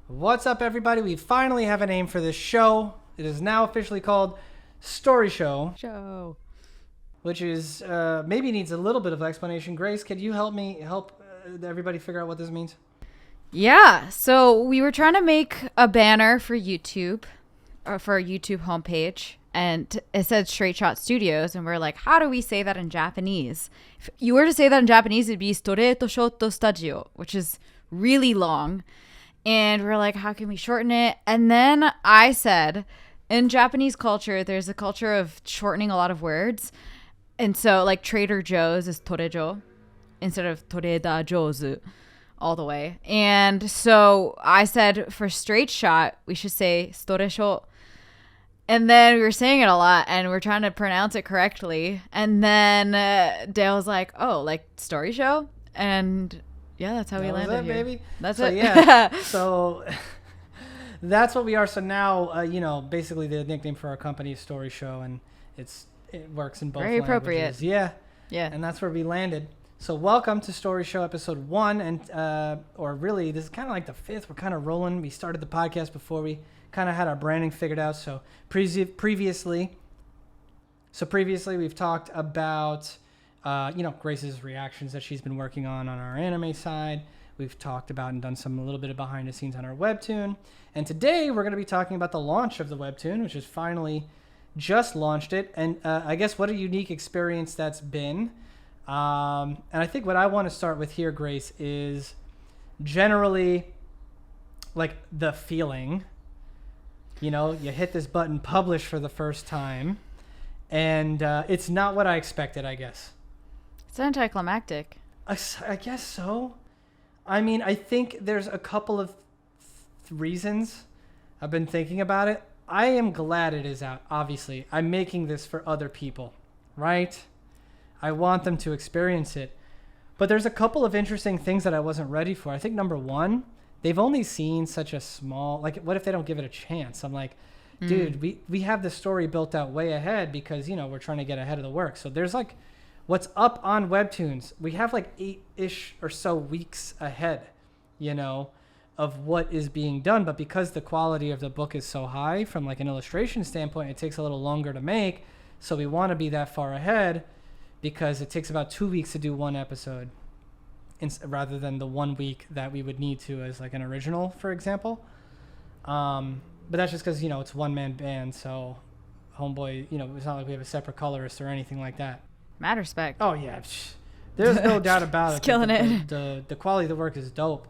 What's up, everybody? We finally have a name for this show. It is now officially called Storyshow. Which is, maybe needs a little bit of explanation. Grace, could you help everybody figure out what this means? Yeah, so we were trying to make a banner for YouTube, or for our YouTube homepage, and it said Straight Shot Studios, and we're like, how do we say that in Japanese? If you were to say that in Japanese, it'd be Storyshow Studio, which is really long. And we're like, how can we shorten it? And then I said, in Japanese culture, there's a culture of shortening a lot of words. And so, like, Trader Joe's is Torejo instead of Toreda Jozu all the way. And so I said, for Straight Shot, we should say Storesho. And then we were saying it a lot, and we're trying to pronounce it correctly. And then Dale was like, oh, like Story Show? And yeah, that's how we landed here. Baby. That's so, it. Yeah. So that's what we are. So now, basically the nickname for our company is Story Show, and it works in both Very languages. appropriate. Yeah. Yeah. And that's where we landed. So welcome to Story Show episode 1, and or really this is kind of like the 5th. We're kind of rolling. We started the podcast before we kind of had our branding figured out. So previously we've talked about Grace's reactions that she's been working on our anime side. We've talked about and done a little bit of behind the scenes on our Webtoon. And today we're going to be talking about the launch of the Webtoon, which is finally just launched it. And I guess what a unique experience that's been. And I think what I want to start with here, Grace, is generally like the feeling. You hit this button, publish for the first time, and it's not what I expected, I guess. It's anticlimactic. I guess so. I mean, I think there's a couple of reasons I've been thinking about it. I am glad it is out, obviously. I'm making this for other people, right? I want them to experience it. But there's a couple of interesting things that I wasn't ready for. I think number one, they've only seen such a small, like, what if they don't give it a chance? I'm like, dude, we have the story built out way ahead because, we're trying to get ahead of the work. So there's like, what's up on Webtoons, we have like 8-ish or so weeks ahead, of what is being done. But because the quality of the book is so high from like an illustration standpoint, it takes a little longer to make. So we want to be that far ahead because it takes about 2 weeks to do one episode rather than the 1 week that we would need to as like an original, for example. But that's just because, it's one-man band. So homeboy, it's not like we have a separate colorist or anything like that. Mad respect. Oh, yeah. There's no doubt about it. Killing it. The quality of the work is dope.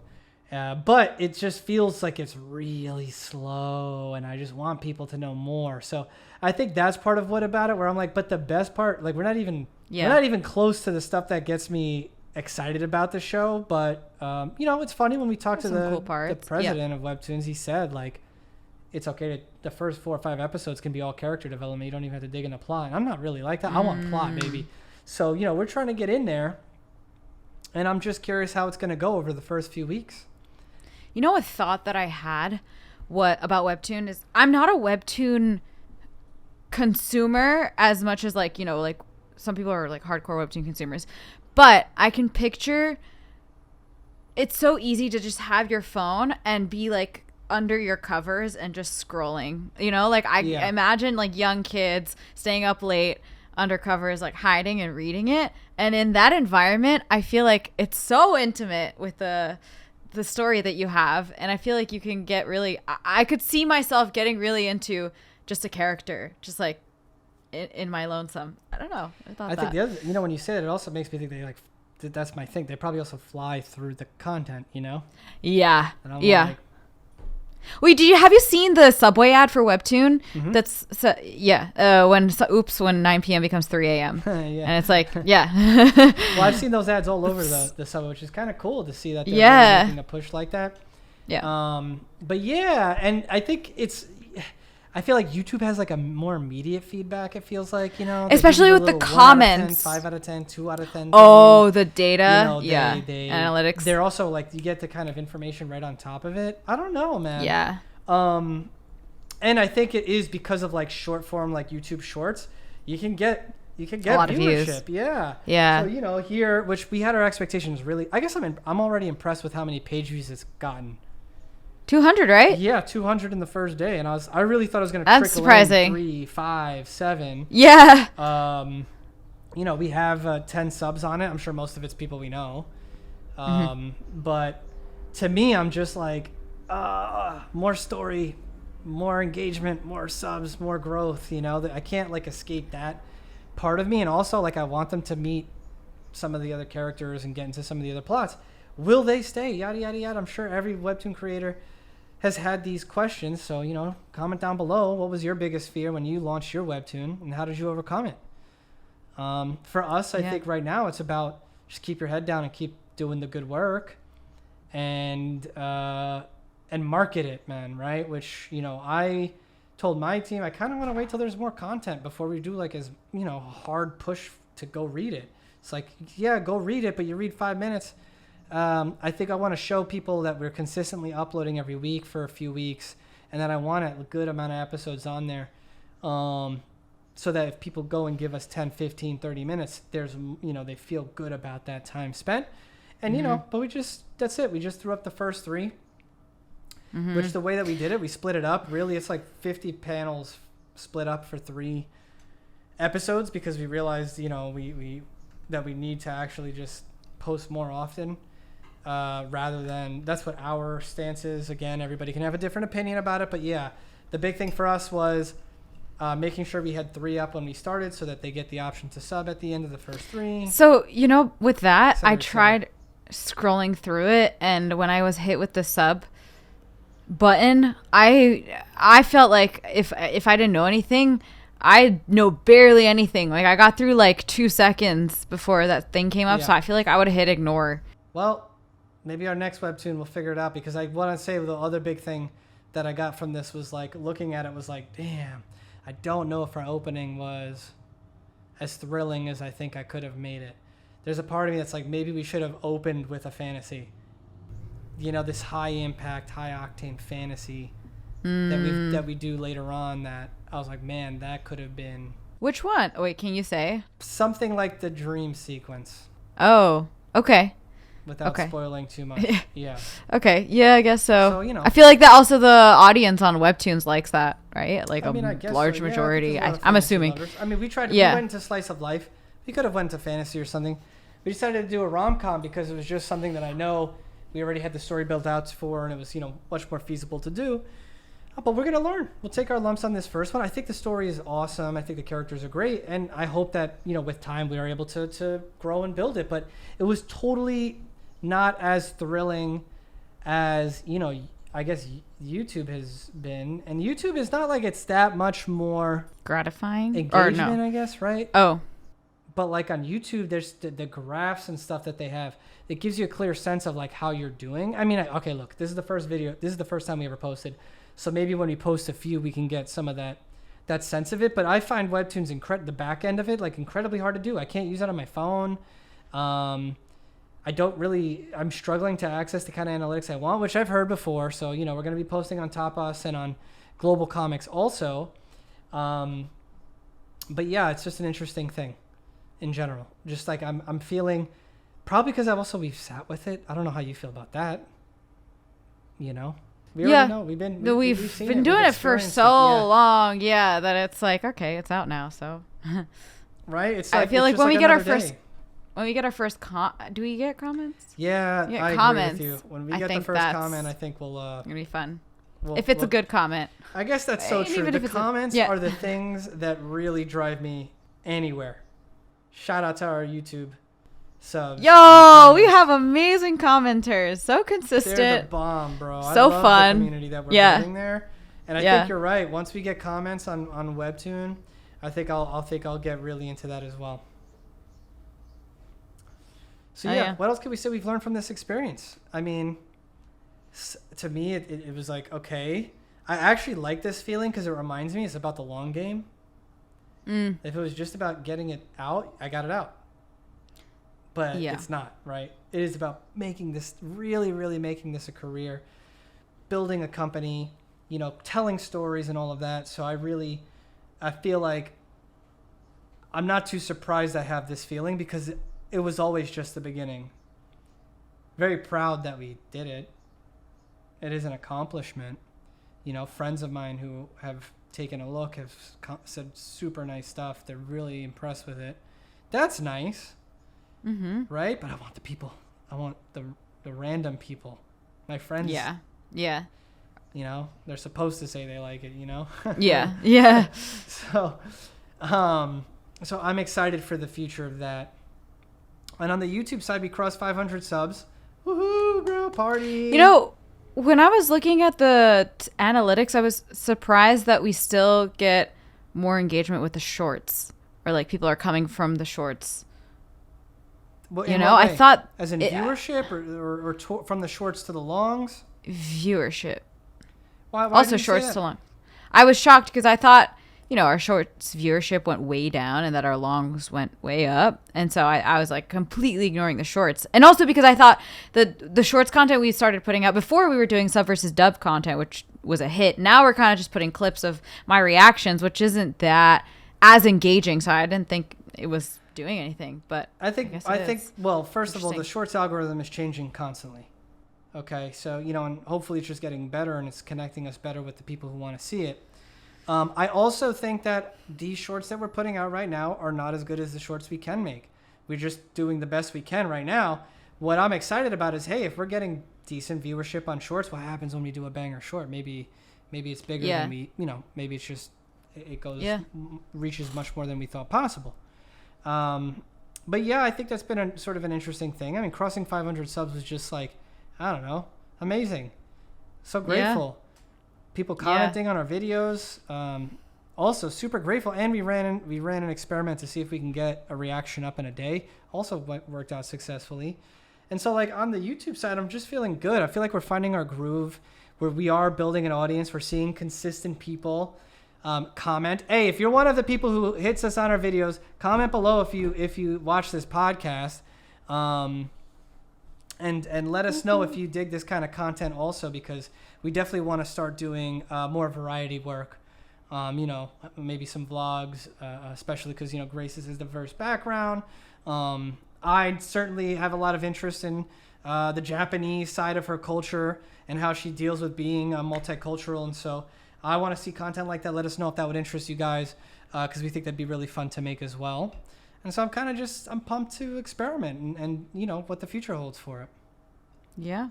But it just feels like it's really slow, and I just want people to know more. So I think that's part of what about it, where I'm like, but the best part, like, we're not even close to the stuff that gets me excited about the show. But, it's funny when we talk to the president of Webtoons, he said, like, it's okay the first 4 or 5 episodes can be all character development. You don't even have to dig into plot. And I'm not really like that. I want plot, baby. So, we're trying to get in there, and I'm just curious how it's going to go over the first few weeks. A thought that I had about Webtoon is I'm not a Webtoon consumer as much as like some people are like hardcore Webtoon consumers, but I can picture it's so easy to just have your phone and be like under your covers and just scrolling, I imagine like young kids staying up late under covers, like hiding and reading it. And in that environment, I feel like it's so intimate with the story that you have, and I feel like you can get really I could see myself getting really into just a character, just like in my lonesome. I don't know. I think the other, when you say that, it also makes me think they like, that's my thing, they probably also fly through the content, yeah. Wait, have you seen the Subway ad for Webtoon? Mm-hmm. That's when 9 p.m. becomes 3 a.m. Yeah. And it's like, yeah. Well, I've seen those ads all over the Subway, which is kind of cool to see that they're really making a push like that. Yeah. But yeah, and I think I feel like YouTube has like a more immediate feedback, it feels like, especially with the comments. 5 out of 10, 2 out of 10. Oh, the data. They analytics. They're also like, you get the kind of information right on top of it. I don't know, man. Yeah. And I think it is because of like short form, like YouTube Shorts, you can get a lot viewership. Of views. Yeah. Yeah. So, here, which we had our expectations really, I guess I'm already impressed with how many page views it's gotten. 200, right? Yeah, 200 in the first day, and I really thought I was gonna That's trickle surprising. in 3, 5, 7. Yeah. We have 10 subs on it. I'm sure most of it's people we know. But to me, I'm just like, more story, more engagement, more subs, more growth. I can't like escape that part of me. And also, like, I want them to meet some of the other characters and get into some of the other plots. Will they stay? Yada, yada, yada. I'm sure every Webtoon creator has had these questions. So, comment down below. What was your biggest fear when you launched your Webtoon, and how did you overcome it? For us, I think right now it's about just keep your head down and keep doing the good work and market it, man. Right. Which, I told my team, I kind of want to wait till there's more content before we do like as, hard push to go read it. It's like, yeah, go read it, but you read 5 minutes. I think I want to show people that we're consistently uploading every week for a few weeks, and that I want a good amount of episodes on there. So that if people go and give us 10, 15, 30 minutes, there's, they feel good about that time spent. And, but that's it. We just threw up the first 3, which the way that we did it, we split it up. Really, it's like 50 panels split up for 3 episodes because we realized, that we need to actually just post more often rather than, that's what our stance is. Again, everybody can have a different opinion about it. But yeah, the big thing for us was making sure we had 3 up when we started so that they get the option to sub at the end of the first 3. So, with that, I tried scrolling through it, and when I was hit with the sub button, I felt like if I didn't know anything, I know barely anything. Like, I got through like 2 seconds before that thing came up, so I feel like I would have hit ignore. Well, maybe our next Webtoon will figure it out, because I want to say the other big thing that I got from this was like looking at it was like, damn, I don't know if our opening was as thrilling as I think I could have made it. There's a part of me that's like, maybe we should have opened with a fantasy. This high impact, high octane fantasy that we do later on, that I was like, man, that could have been... Which one? Oh, wait, can you say? Something like the dream sequence. Oh, okay. Without spoiling too much. Yeah. Okay. Yeah, I guess so. So, I feel like that also the audience on Webtoons likes that, right? Like I guess large so. majority. Yeah, I'm assuming. Lovers. We tried. We went into slice of life. We could have went to fantasy or something. We decided to do a rom-com because it was just something that I know we already had the story built out for, and it was, much more feasible to do. But we're going to learn. We'll take our lumps on this first one. I think the story is awesome. I think the characters are great. And I hope that, with time we are able to grow and build it. But it was totally not as thrilling as, I guess YouTube has been. And YouTube is not like it's that much more gratifying engagement, I guess, right? Oh. But like on YouTube, there's the graphs and stuff that they have. It gives you a clear sense of like how you're doing. Okay, look, this is the first video. This is the first time we ever posted. So maybe when we post a few, we can get some of that sense of it. But I find Webtoons the back end of it, like, incredibly hard to do. I can't use it on my phone. I'm struggling to access the kind of analytics I want, which I've heard before. So, we're going to be posting on Top Us and on Global Comics also. But yeah, it's just an interesting thing in general. Just like I'm feeling, probably because we've sat with it. I don't know how you feel about that. We already know. We've been doing it for so long. Yeah, that it's like, okay, it's out now. So, right? It's like, I feel like when we get our first. When we get our first do we get comments? Yeah, I comments. agree with you. When we get the first comment, I think we'll... It's going to be fun. If it's a good comment. I guess that's so true. The comments are the things that really drive me anywhere. Shout out to our YouTube subs. Yo, we have amazing commenters. So consistent. They're the bomb, bro. So I love fun. The community that we're building there. And I think you're right. Once we get comments on Webtoon, I think I'll get really into that as well. So what else could we say we've learned from this experience? To me, it was like, okay, I actually like this feeling because it reminds me it's about the long game. If it was just about getting it out, I got it out. But it's not, right? It is about making this, really, really making this a career, building a company, telling stories and all of that. So I feel like I'm not too surprised I have this feeling because it was always just the beginning. Very proud that we did it. it is an accomplishment. Friends of mine who have taken a look have said super nice stuff. They're really impressed with it. That's nice. Mm-hmm. Right? But I want the people. I want the random people. My friends. Yeah. Yeah. They're supposed to say they like it, Yeah. Yeah. So I'm excited for the future of that. And on the YouTube side, we crossed 500 subs. Woohoo, bro, party. When I was looking at the analytics, I was surprised that we still get more engagement with the shorts, or like people are coming from the shorts. Well, I thought as in viewership or from the shorts to the longs? Viewership. Why also shorts to long. I was shocked because I thought, our shorts viewership went way down and that our longs went way up. And so I was like completely ignoring the shorts. And also because I thought the shorts content we started putting out before, we were doing sub versus dub content, which was a hit. Now we're kind of just putting clips of my reactions, which isn't that as engaging. So I didn't think it was doing anything, but I think well, first of all, the shorts algorithm is changing constantly. Okay. So, and hopefully it's just getting better and it's connecting us better with the people who want to see it. I also think that these shorts that we're putting out right now are not as good as the shorts we can make. We're just doing the best we can right now. What I'm excited about is, hey, if we're getting decent viewership on shorts, what happens when we do a banger short? Maybe it's bigger than we, maybe it's just, it goes, reaches much more than we thought possible. But yeah, I think that's been a sort of an interesting thing. I mean, crossing 500 subs was just like, I don't know, amazing. So grateful. People commenting on our videos. Also super grateful. And we ran an experiment to see if we can get a reaction up in a day. Also worked out successfully. And so like on the YouTube side, I'm just feeling good. I feel like we're finding our groove where we are building an audience. We're seeing consistent people comment. Hey, if you're one of the people who hits us on our videos, comment below if you watch this podcast. And let us know if you dig this kind of content also, because we definitely want to start doing more variety work. Maybe some vlogs, especially because, Grace has a diverse background. I certainly have a lot of interest in the Japanese side of her culture and how she deals with being multicultural. And so I want to see content like that. Let us know if that would interest you guys, because we think that'd be really fun to make as well. And so I'm pumped to experiment and what the future holds for it. Yeah.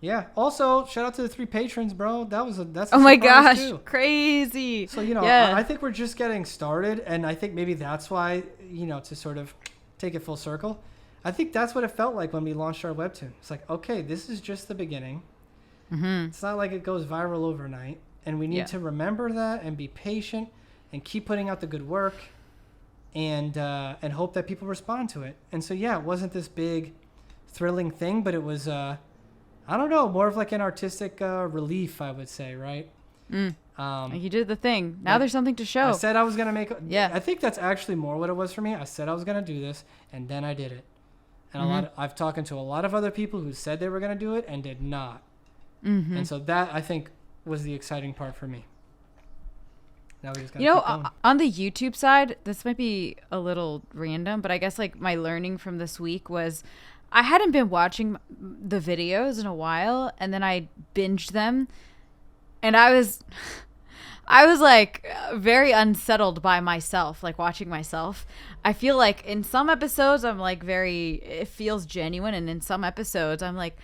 Yeah. Also, shout out to the 3 patrons, bro. That's oh my gosh, too. Crazy. So, I think we're just getting started, and I think maybe that's why, to sort of take it full circle, I think that's what it felt like when we launched our Webtoon. It's like, okay, this is just the beginning. Mm-hmm. It's not like it goes viral overnight, and we need to remember that and be patient and keep putting out the good work. And hope that people respond to it. And so, it wasn't this big, thrilling thing, but it was, I don't know, more of like an artistic relief, I would say, right? You did the thing. Now there's something to show. I said I was going to make I think that's actually more what it was for me. I said I was going to do this, and then I did it. And I've talked to a lot of other people who said they were going to do it and did not. Mm-hmm. And so that, I think, was the exciting part for me. Now we just gotta on the YouTube side, this might be a little random, but I guess like my learning from this week was I hadn't been watching the videos in a while, and then I binged them, and I was like very unsettled by myself, like watching myself. I feel like in some episodes I'm like it feels genuine, and in some episodes I'm like,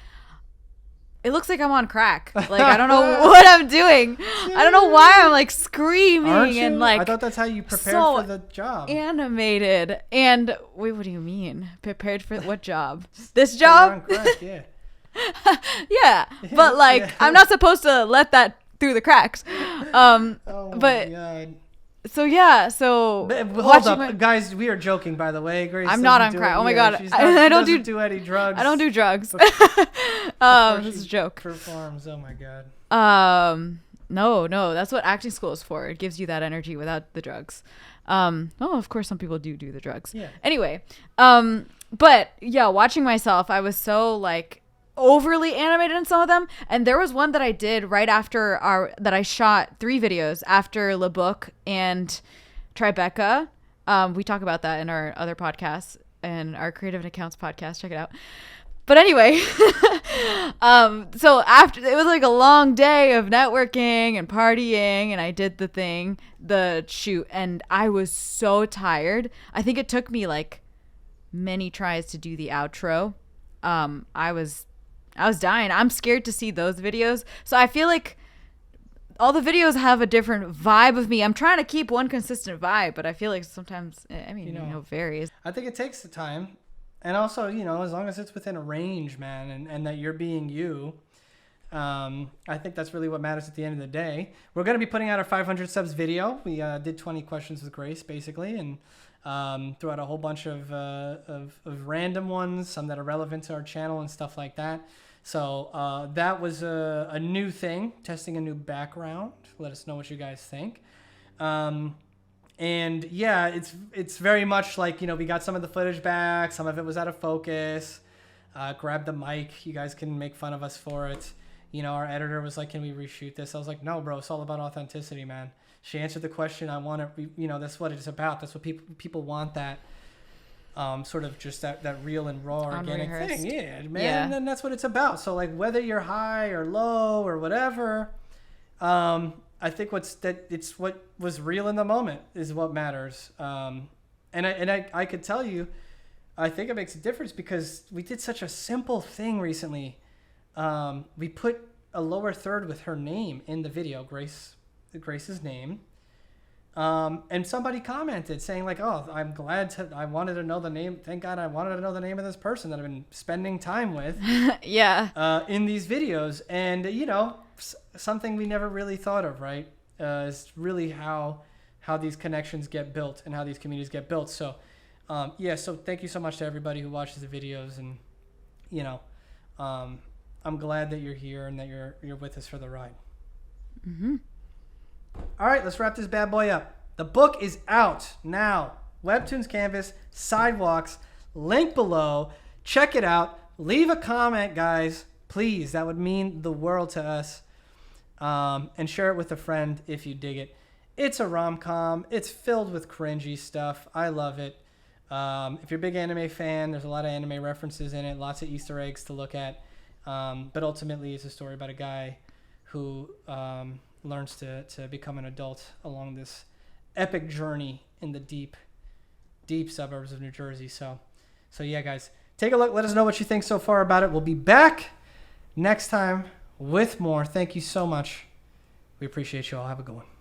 it looks like I'm on crack. Like, I don't know what I'm doing. I don't know why I'm like screaming and like. I thought that's how you prepared for the job. Animated. And wait, what do you mean? Prepared for what job? This job? You're on crack, yeah. Yeah. But like, I'm not supposed to let that through the cracks. Oh my God. So yeah, hold up, guys. We are joking, by the way. Grace, I'm not on crack. Oh my God, I don't do any drugs. I don't do drugs. This is a joke. Performs. Oh my God. No, that's what acting school is for. It gives you that energy without the drugs. Of course, some people do the drugs. Yeah. Anyway, but yeah, watching myself, I was so like overly animated in some of them, and there was one that I did right after that I shot 3 videos after Le Book and Tribeca. We talk about that in our other podcasts and our Creative and Accounts podcast. Check it out. But anyway, so after it was like a long day of networking and partying, and I did the shoot, and I was so tired. I think it took me like many tries to do the outro. I was dying. I'm scared to see those videos. So I feel like all the videos have a different vibe of me. I'm trying to keep one consistent vibe, but I feel like sometimes, I mean, it varies. I think it takes the time. And also, as long as it's within a range, man, and that you're being you, I think that's really what matters at the end of the day. We're going to be putting out our 500 subs video. We did 20 questions with Grace, basically, and threw out a whole bunch of random ones, some that are relevant to our channel and stuff like that. So that was a new thing, testing a new background. Let us know what you guys think. And yeah, it's very much like, we got some of the footage back. Some of it was out of focus. Grab the mic. You guys can make fun of us for it. Our editor was like, can we reshoot this? I was like, no, bro, it's all about authenticity, man. She answered the question. I want it, that's what it's about. That's what people want, that sort of just that real and raw organic thing. Yeah, man. Yeah. And that's what it's about. So like whether you're high or low or whatever, I think it's what was real in the moment is what matters. And I could tell you, I think it makes a difference because we did such a simple thing recently. We put a lower third with her name in the video, Grace's name. And somebody commented saying like, oh, I wanted to know the name. Thank God I wanted to know the name of this person that I've been spending time with. Yeah. In these videos. And, something we never really thought of, right? Is really how these connections get built and how these communities get built. So, so thank you so much to everybody who watches the videos. And, I'm glad that you're here and that you're with us for the ride. Mm-hmm. All right, let's wrap this bad boy up. The book is out now. Webtoons Canvas, Sidewalks, link below. Check it out. Leave a comment, guys. Please, that would mean the world to us. And share it with a friend if you dig it. It's a rom-com. It's filled with cringy stuff. I love it. If you're a big anime fan, there's a lot of anime references in it, lots of Easter eggs to look at. But ultimately, it's a story about a guy who learns to become an adult along this epic journey in the deep suburbs of New Jersey. So yeah, guys, take a look. Let us know what you think so far about it. We'll be back next time with more. Thank you so much. We appreciate you all. Have a good one.